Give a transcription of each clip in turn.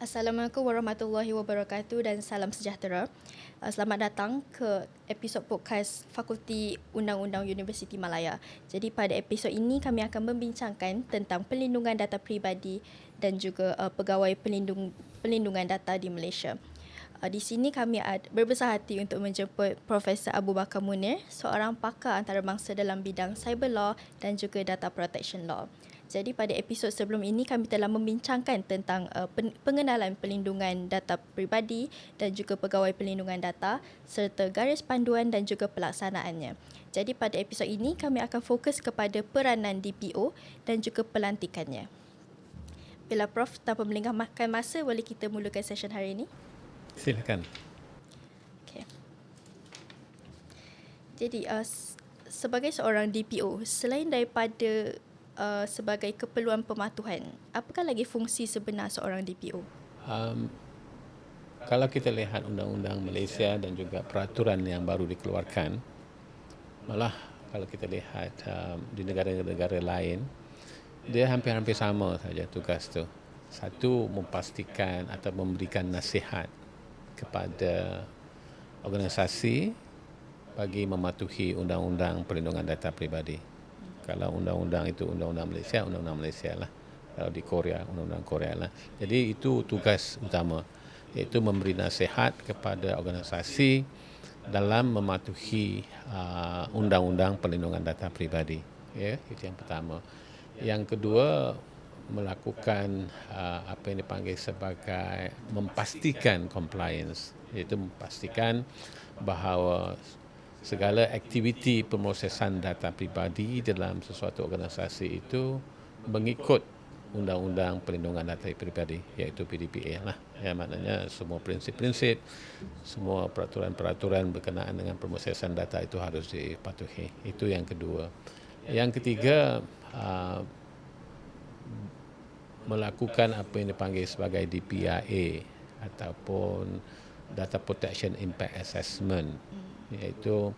Assalamualaikum warahmatullahi wabarakatuh dan salam sejahtera. Selamat datang ke episod podcast Fakulti Undang-Undang Universiti Malaya. Jadi pada episod ini kami akan membincangkan tentang perlindungan data peribadi dan juga pegawai pelindungan data di Malaysia. Di sini kami berbesar hati untuk menjemput Profesor Abu Bakar Munir, seorang pakar antarabangsa dalam bidang cyber law dan juga data protection law. Jadi pada episod sebelum ini kami telah membincangkan tentang pengenalan perlindungan data peribadi dan juga pegawai pelindungan data serta garis panduan dan juga pelaksanaannya. Jadi pada episod ini kami akan fokus kepada peranan DPO dan juga pelantikannya. Bila Prof tanpa melengahkan masa, boleh kita mulakan session hari ini? Silakan. Okay. Jadi sebagai seorang DPO, selain daripada sebagai keperluan pematuhan, apakah lagi fungsi sebenar seorang DPO? Kalau kita lihat undang-undang Malaysia dan juga peraturan yang baru dikeluarkan, malah kalau kita lihat di negara-negara lain, dia hampir-hampir sama saja tugas tu. Satu, memastikan atau memberikan nasihat kepada organisasi bagi mematuhi undang-undang perlindungan data peribadi. Kalau undang-undang itu undang-undang Malaysia lah. Kalau di Korea, undang-undang Korea lah. Jadi itu tugas utama, iaitu memberi nasihat kepada organisasi dalam mematuhi undang-undang perlindungan data peribadi. Ya, itu yang pertama. Yang kedua, melakukan apa yang dipanggil sebagai memastikan compliance, iaitu memastikan bahawa segala aktiviti pemrosesan data pribadi dalam sesuatu organisasi itu mengikut Undang-Undang Perlindungan Data Pribadi, iaitu PDPA lah. Ya, maknanya semua prinsip-prinsip, semua peraturan-peraturan berkenaan dengan pemrosesan data itu harus dipatuhi. Itu yang kedua. Yang ketiga, melakukan apa yang dipanggil sebagai DPIA ataupun Data Protection Impact Assessment, iaitu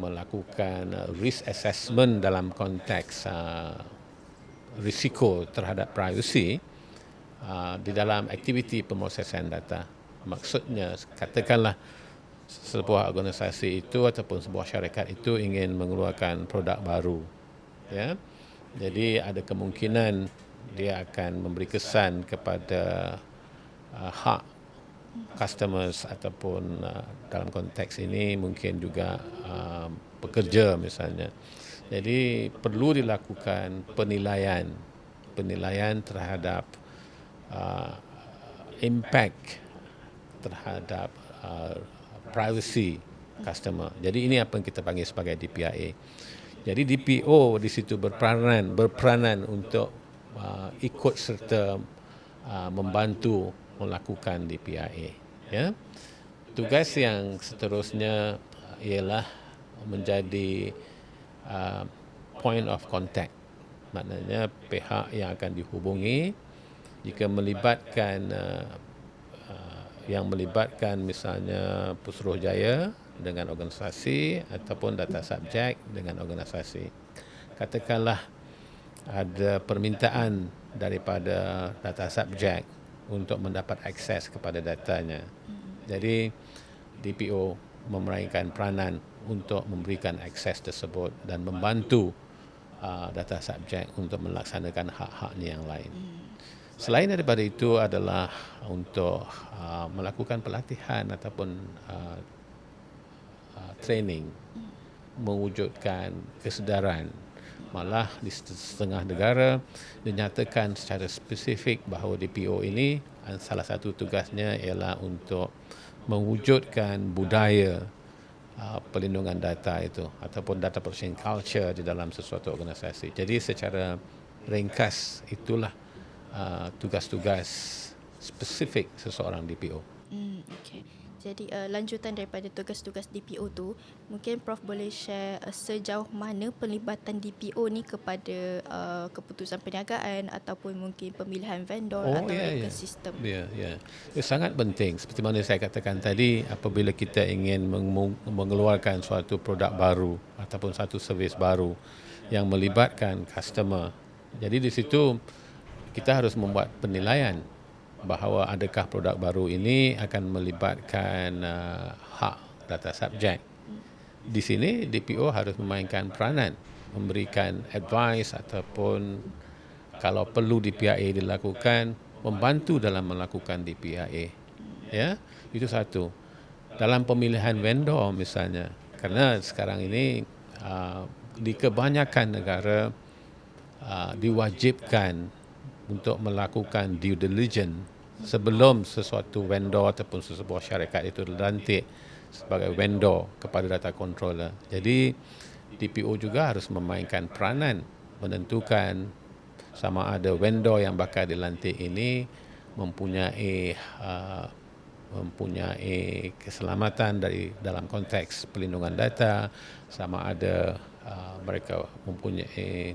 melakukan risk assessment dalam konteks risiko terhadap privacy di dalam aktiviti pemrosesan data. Maksudnya, katakanlah sebuah organisasi itu ataupun sebuah syarikat itu ingin mengeluarkan produk baru, ya. Jadi ada kemungkinan dia akan memberi kesan kepada hak customers ataupun dalam konteks ini mungkin juga pekerja misalnya. Jadi perlu dilakukan penilaian terhadap impact terhadap privacy customer. Jadi ini apa yang kita panggil sebagai DPIA. Jadi DPO di situ berperanan untuk ikut serta membantu melakukan DPIA. Ya. Tugas yang seterusnya ialah menjadi point of contact. Maknanya pihak yang akan dihubungi jika melibatkan misalnya Pusuruhjaya dengan organisasi ataupun data subjek dengan organisasi. Katakanlah ada permintaan daripada data subjek untuk mendapat akses kepada datanya. Jadi DPO memainkan peranan untuk memberikan akses tersebut dan membantu data subjek untuk melaksanakan hak-haknya yang lain. Selain daripada itu adalah untuk melakukan pelatihan ataupun training, mewujudkan kesedaran. Malah di setengah negara dinyatakan secara spesifik bahawa DPO ini salah satu tugasnya ialah untuk mewujudkan budaya perlindungan data itu ataupun data protection culture di dalam sesuatu organisasi. Jadi secara ringkas itulah tugas-tugas spesifik seseorang DPO. Okay. Jadi lanjutan daripada tugas-tugas DPO tu, mungkin Prof boleh share sejauh mana pelibatan DPO ni kepada keputusan perniagaan ataupun mungkin pemilihan vendor atau ekosistem. Ya. Itu sangat penting. Seperti mana saya katakan tadi, apabila kita ingin mengeluarkan suatu produk baru ataupun satu servis baru yang melibatkan customer. Jadi di situ kita harus membuat penilaian bahawa adakah produk baru ini akan melibatkan hak data subjek. Di sini DPO harus memainkan peranan, memberikan advice ataupun kalau perlu DPIA dilakukan, membantu dalam melakukan DPIA. Ya, itu satu. Dalam pemilihan vendor misalnya, karena sekarang ini di kebanyakan negara diwajibkan untuk melakukan due diligence sebelum sesuatu vendor ataupun sesebuah syarikat itu dilantik sebagai vendor kepada data controller. Jadi DPO juga harus memainkan peranan menentukan sama ada vendor yang bakal dilantik ini mempunyai keselamatan dari dalam konteks pelindungan data, sama ada mereka mempunyai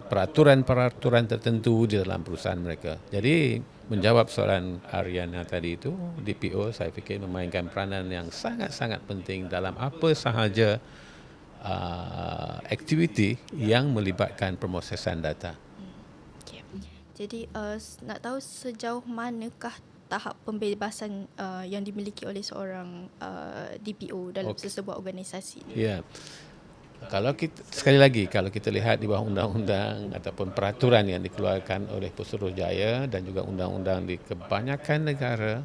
peraturan-peraturan tertentu di dalam perusahaan mereka. Jadi menjawab soalan Ariana tadi itu, DPO saya fikir memainkan peranan yang sangat-sangat penting dalam apa sahaja aktiviti yang melibatkan pemosesan data. Okay. Jadi nak tahu sejauh manakah tahap pembebasan yang dimiliki oleh seorang DPO dalam sesebuah organisasi? Ya. Kalau kita, sekali lagi, kalau kita lihat di bawah undang-undang ataupun peraturan yang dikeluarkan oleh Pesuruhjaya dan juga undang-undang di kebanyakan negara,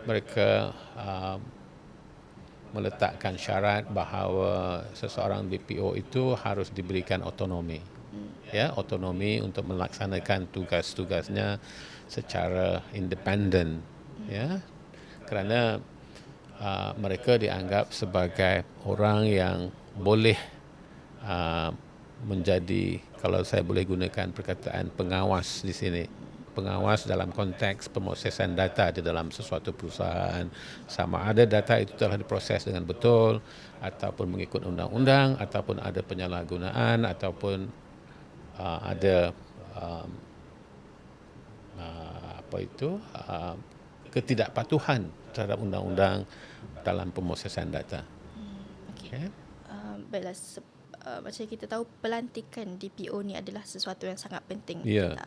mereka meletakkan syarat bahawa seseorang DPO itu harus diberikan otonomi. Ya, otonomi untuk melaksanakan tugas-tugasnya secara independen. Ya, kerana mereka dianggap sebagai orang yang boleh menjadi, kalau saya boleh gunakan perkataan pengawas di sini, pengawas dalam konteks pemosesan data di dalam sesuatu perusahaan, sama ada data itu telah diproses dengan betul ataupun mengikut undang-undang ataupun ada penyalahgunaan ataupun ada ketidakpatuhan terhadap undang-undang dalam pemosesan data. Okay. Baiklah, macam kita tahu pelantikan DPO ni adalah sesuatu yang sangat penting. Ya.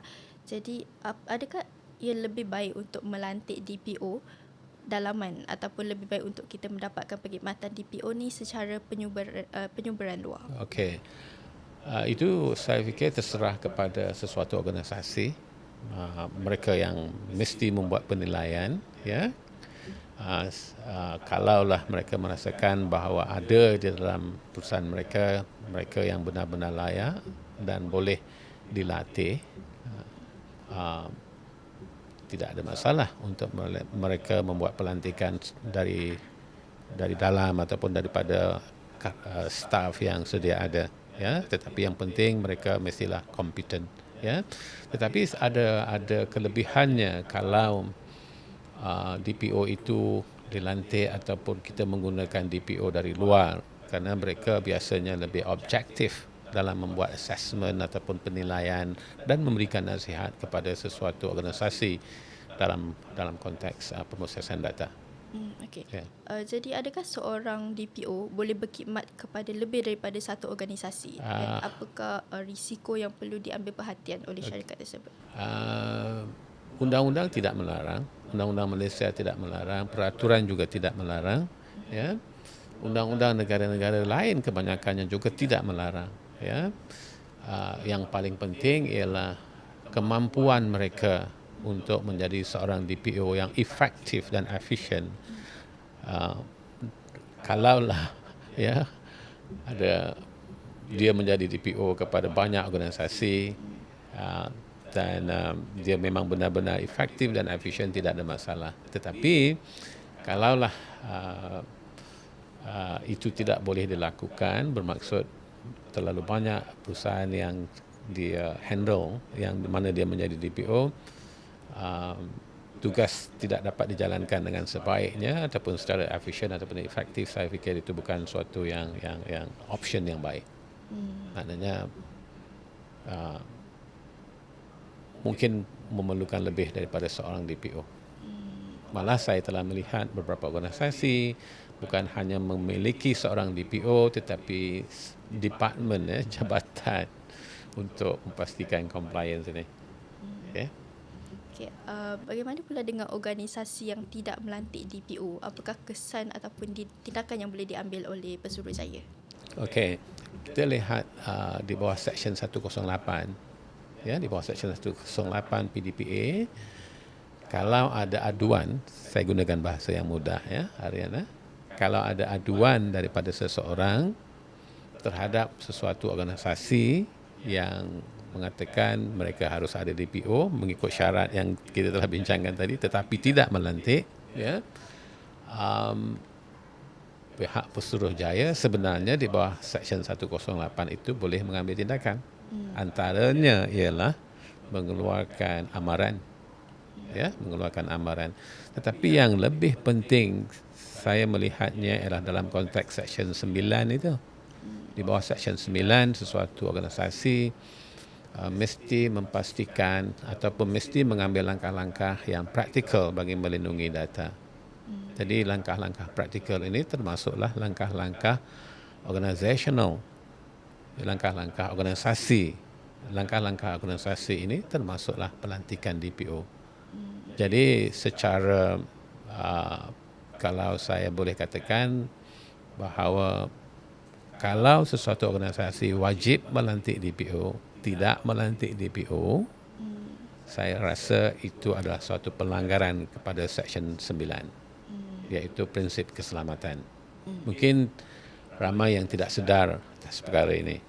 Jadi adakah ia lebih baik untuk melantik DPO dalaman ataupun lebih baik untuk kita mendapatkan perkhidmatan DPO ni secara penyubaran luar? Okey. Itu saya fikir terserah kepada sesuatu organisasi. Mereka yang mesti membuat penilaian, ya. Kalaulah mereka merasakan bahawa ada di dalam perusahaan mereka yang benar-benar layak dan boleh dilatih, tidak ada masalah untuk mereka membuat pelantikan dari dalam ataupun daripada staf yang sedia ada, ya. Tetapi yang penting mereka mestilah kompeten, ya. Tetapi ada kelebihannya kalau DPO itu dilantik ataupun kita menggunakan DPO dari luar, kerana mereka biasanya lebih objektif dalam membuat assessment ataupun penilaian dan memberikan nasihat kepada sesuatu organisasi dalam konteks pemosesan data. Okay. Yeah. Jadi adakah seorang DPO boleh berkhidmat kepada lebih daripada satu organisasi? Dan apakah risiko yang perlu diambil perhatian oleh syarikat tersebut? Undang-undang tidak melarang, undang-undang Malaysia tidak melarang, peraturan juga tidak melarang, ya. Undang-undang negara-negara lain kebanyakannya juga tidak melarang, ya. Yang paling penting ialah kemampuan mereka untuk menjadi seorang DPO yang efektif dan efisien. Kalaulah, ya, dia menjadi DPO kepada banyak organisasi, dan dia memang benar-benar efektif dan efisien, tidak ada masalah. Tetapi kalaulah itu tidak boleh dilakukan, bermaksud terlalu banyak perusahaan yang dia handle, yang mana dia menjadi DPO, tugas tidak dapat dijalankan dengan sebaiknya ataupun secara efisien ataupun efektif, saya fikir itu bukan suatu yang option yang baik. Maknanya mungkin memerlukan lebih daripada seorang DPO. Malah saya telah melihat beberapa organisasi bukan hanya memiliki seorang DPO tetapi department, jabatan untuk memastikan compliance ini. Okay. Okay, bagaimana pula dengan organisasi yang tidak melantik DPO? Apakah kesan ataupun tindakan yang boleh diambil oleh Pesuruhjaya? Okey, kita lihat di bawah Seksyen 108, ya, di bawah Seksyen 108 PDPA, kalau ada aduan, saya gunakan bahasa yang mudah, ya, Ariana. Kalau ada aduan daripada seseorang terhadap sesuatu organisasi yang mengatakan mereka harus ada DPO mengikut syarat yang kita telah bincangkan tadi, tetapi tidak melantik, ya, pihak Pesuruhjaya sebenarnya di bawah Seksyen 108 itu boleh mengambil tindakan. Antaranya ialah mengeluarkan amaran. Ya, mengeluarkan amaran. Tetapi yang lebih penting saya melihatnya ialah dalam konteks Seksyen 9 itu. Di bawah Seksyen 9, sesuatu organisasi mesti memastikan ataupun mesti mengambil langkah-langkah yang praktikal bagi melindungi data. Jadi langkah-langkah praktikal ini termasuklah langkah-langkah organisasional, langkah-langkah organisasi. Langkah-langkah organisasi ini termasuklah pelantikan DPO. Jadi secara kalau saya boleh katakan bahawa kalau sesuatu organisasi wajib melantik DPO, tidak melantik DPO, saya rasa itu adalah suatu pelanggaran kepada Seksyen 9, iaitu prinsip keselamatan. Mungkin ramai yang tidak sedar atas perkara ini.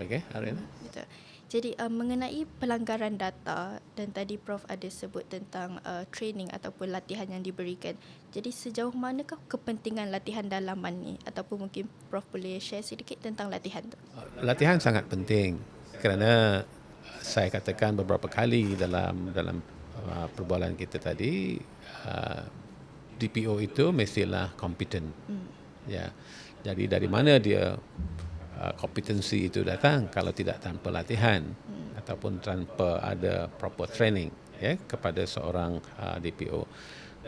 Okey, Ariana? Betul. Jadi mengenai pelanggaran data dan tadi Prof ada sebut tentang training ataupun latihan yang diberikan. Jadi sejauh manakah kepentingan latihan dalaman ni ataupun mungkin Prof boleh share sedikit tentang latihan tu? Latihan sangat penting kerana saya katakan beberapa kali dalam perbualan kita tadi, DPO itu mestilah kompeten. Ya. Jadi dari mana dia kompetensi itu datang kalau tidak tanpa latihan ataupun tanpa ada proper training, ya, kepada seorang DPO.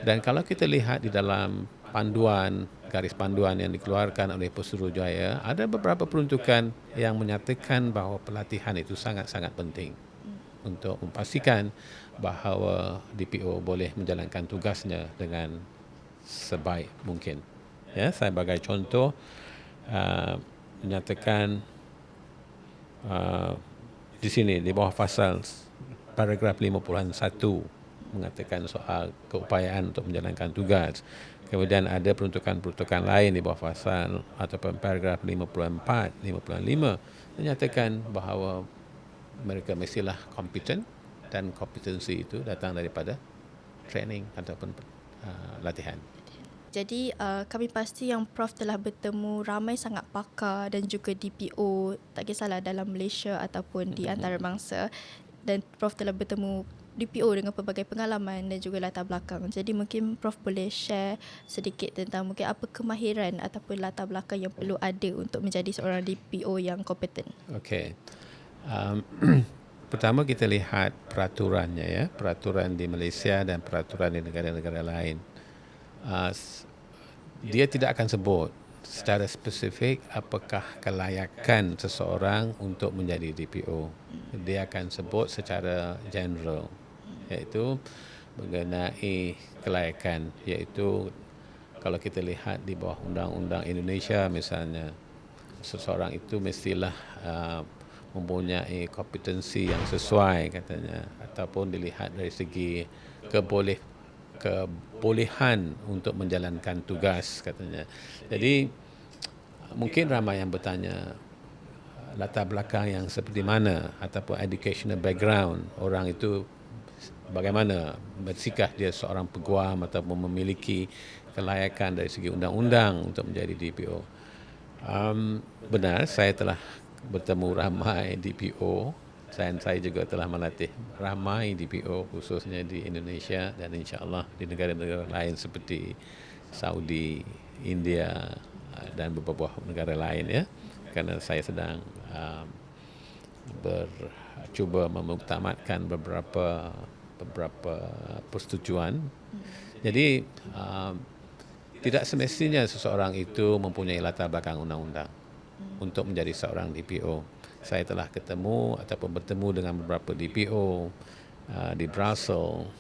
Dan kalau kita lihat di dalam panduan, garis panduan yang dikeluarkan oleh Pesuruhjaya, ada beberapa peruntukan yang menyatakan bahawa pelatihan itu sangat-sangat penting untuk memastikan bahawa DPO boleh menjalankan tugasnya dengan sebaik mungkin. Ya, saya bagi contoh menyatakan di sini di bawah pasal paragraf 51 mengatakan soal keupayaan untuk menjalankan tugas. Kemudian ada peruntukan-peruntukan lain di bawah pasal ataupun paragraf 54, 55 menyatakan bahawa mereka mestilah kompeten dan kompetensi itu datang daripada training ataupun latihan. Jadi kami pasti yang Prof telah bertemu ramai sangat pakar dan juga DPO, tak kisahlah dalam Malaysia ataupun di antarabangsa, dan Prof telah bertemu DPO dengan pelbagai pengalaman dan juga latar belakang. Jadi mungkin Prof boleh share sedikit tentang mungkin apa kemahiran ataupun latar belakang yang perlu ada untuk menjadi seorang DPO yang kompeten. Okey. Pertama kita lihat peraturannya, ya, peraturan di Malaysia dan peraturan di negara-negara lain. Dia tidak akan sebut secara spesifik apakah kelayakan seseorang untuk menjadi DPO. Dia akan sebut secara general, iaitu mengenai kelayakan, iaitu kalau kita lihat di bawah Undang-Undang Indonesia misalnya, seseorang itu mestilah mempunyai kompetensi yang sesuai katanya, ataupun dilihat dari segi kebolehan untuk menjalankan tugas katanya. Jadi mungkin ramai yang bertanya latar belakang yang seperti mana ataupun educational background orang itu, bagaimana bersikap dia seorang peguam ataupun memiliki kelayakan dari segi undang-undang untuk menjadi DPO. Benar, saya telah bertemu ramai DPO Dan saya juga telah melatih ramai DPO khususnya di Indonesia dan insya-Allah di negara-negara lain seperti Saudi, India dan beberapa negara lain ya. Kerana saya sedang cuba memuktamadkan beberapa persetujuan. Jadi tidak semestinya seseorang itu mempunyai latar belakang undang-undang untuk menjadi seorang DPO. Saya telah ketemu ataupun bertemu dengan beberapa DPO di Brussels,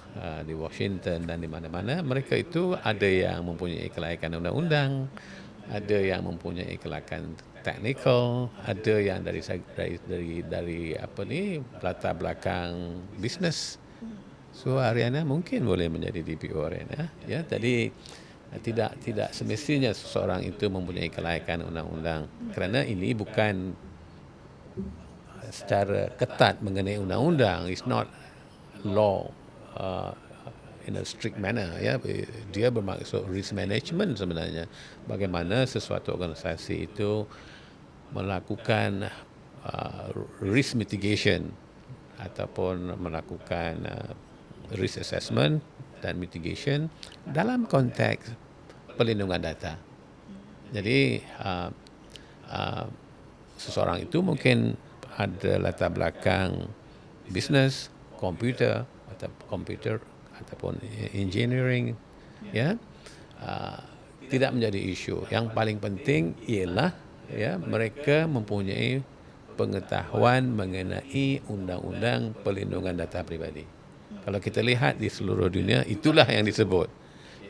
di Washington dan di mana-mana. Mereka itu ada yang mempunyai kelayakan undang-undang, ada yang mempunyai kelayakan teknikal, ada yang dari latar belakang bisnes. So Ariana mungkin boleh menjadi DPO Ariana ya. Jadi tidak semestinya seseorang itu mempunyai kelayakan undang-undang kerana ini bukan secara ketat mengenai undang-undang. It's not law in a strict manner ya. Dia bermaksud risk management sebenarnya. Bagaimana sesuatu organisasi itu melakukan risk mitigation ataupun melakukan risk assessment dan mitigation dalam konteks perlindungan data. Jadi seseorang itu mungkin ada latar belakang bisnes, komputer ataupun engineering ya. Tidak menjadi isu. Yang paling penting ialah ya mereka mempunyai pengetahuan mengenai undang-undang perlindungan data pribadi. Kalau kita lihat di seluruh dunia itulah yang disebut,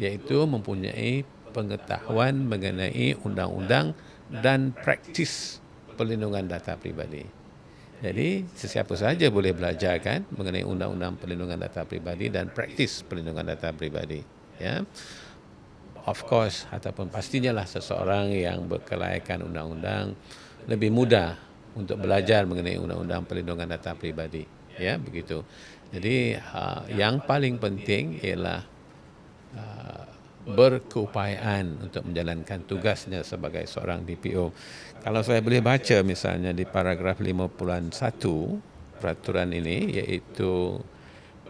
iaitu mempunyai pengetahuan mengenai undang-undang dan praktis perlindungan data pribadi. Jadi sesiapa sahaja boleh belajar kan mengenai undang-undang perlindungan data pribadi dan praktis perlindungan data pribadi ya. Of course ataupun pastinya lah seseorang yang berkelayakan undang-undang lebih mudah untuk belajar mengenai undang-undang perlindungan data pribadi ya, begitu. Jadi yang paling penting ialah berkeupayaan untuk menjalankan tugasnya sebagai seorang DPO. Kalau saya boleh baca misalnya di paragraf 5.1 peraturan ini, iaitu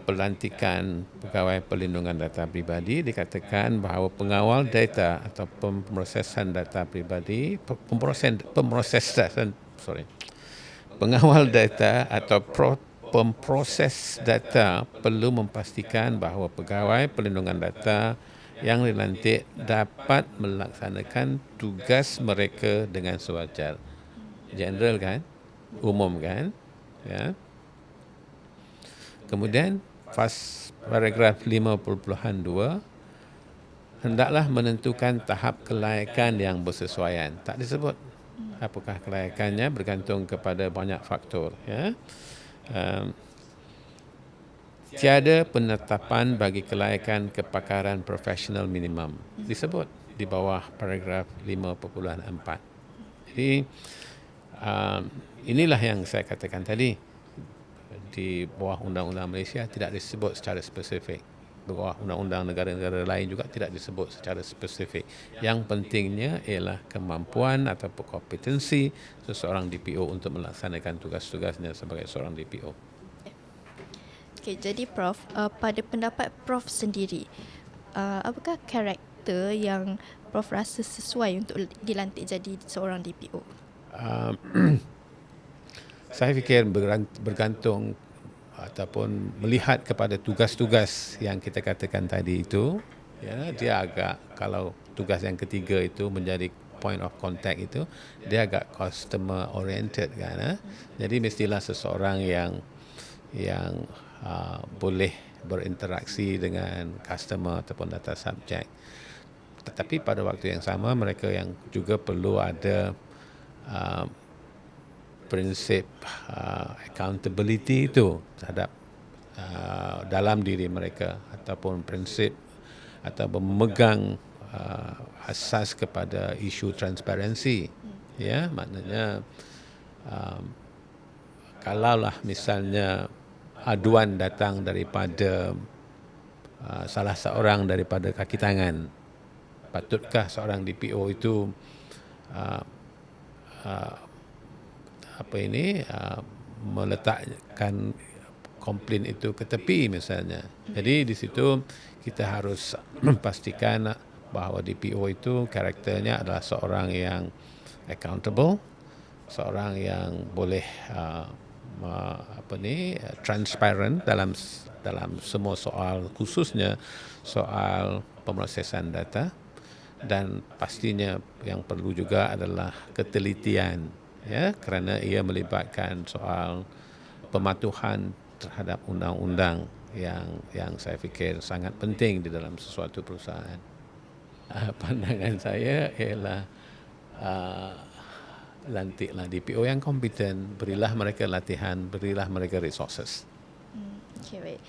pelantikan pegawai perlindungan data pribadi, dikatakan bahawa pengawal data atau pemrosesan data pribadi, pengawal data atau pemproses data perlu memastikan bahawa pegawai perlindungan data yang dilantik dapat melaksanakan tugas mereka dengan sewajar. General kan? Umum kan? Ya. Kemudian paragraf 5.2 hendaklah menentukan tahap kelayakan yang bersesuaian. Tak disebut apakah kelayakannya, bergantung kepada banyak faktor ya. Tiada penetapan bagi kelayakan kepakaran profesional minimum, disebut di bawah paragraf 5.4. Jadi inilah yang saya katakan tadi, di bawah undang-undang Malaysia tidak disebut secara spesifik, di bawah undang-undang negara-negara lain juga tidak disebut secara spesifik. Yang pentingnya ialah kemampuan atau kompetensi seseorang DPO untuk melaksanakan tugas-tugasnya sebagai seorang DPO. Okay, jadi Prof, pada pendapat Prof sendiri, apakah karakter yang Prof rasa sesuai untuk dilantik jadi seorang DPO? Saya fikir bergantung ataupun melihat kepada tugas-tugas yang kita katakan tadi itu, ya, dia agak, kalau tugas yang ketiga itu menjadi point of contact itu, dia agak customer oriented kan. Jadi mestilah seseorang yang boleh berinteraksi dengan customer ataupun data subjek. Tetapi pada waktu yang sama mereka yang juga perlu ada prinsip accountability itu terhadap dalam diri mereka, ataupun prinsip atau memegang asas kepada isu transparansi. Ya, maknanya kalaulah misalnya aduan datang daripada salah seorang daripada kaki tangan, patutkah seorang DPO itu meletakkan komplain itu ke tepi misalnya. Jadi di situ kita harus memastikan bahawa DPO itu karakternya adalah seorang yang accountable, seorang yang boleh transparent dalam semua soal, khususnya soal pemrosesan data, dan pastinya yang perlu juga adalah ketelitian, ya, kerana ia melibatkan soal pematuhan terhadap undang-undang yang saya fikir sangat penting di dalam sesuatu perusahaan. Pandangan saya ialah lantiklah DPO yang kompeten, berilah mereka latihan, berilah mereka resources. Okay, baik.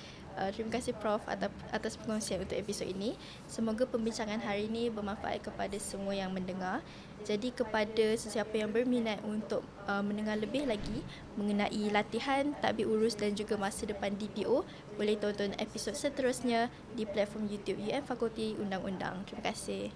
Terima kasih Prof atas perkongsian untuk episod ini. Semoga pembincangan hari ini bermanfaat kepada semua yang mendengar. Jadi kepada sesiapa yang berminat untuk mendengar lebih lagi mengenai latihan, tadbir urus dan juga masa depan DPO, boleh tonton episod seterusnya di platform YouTube UM Fakulti Undang-Undang. Terima kasih.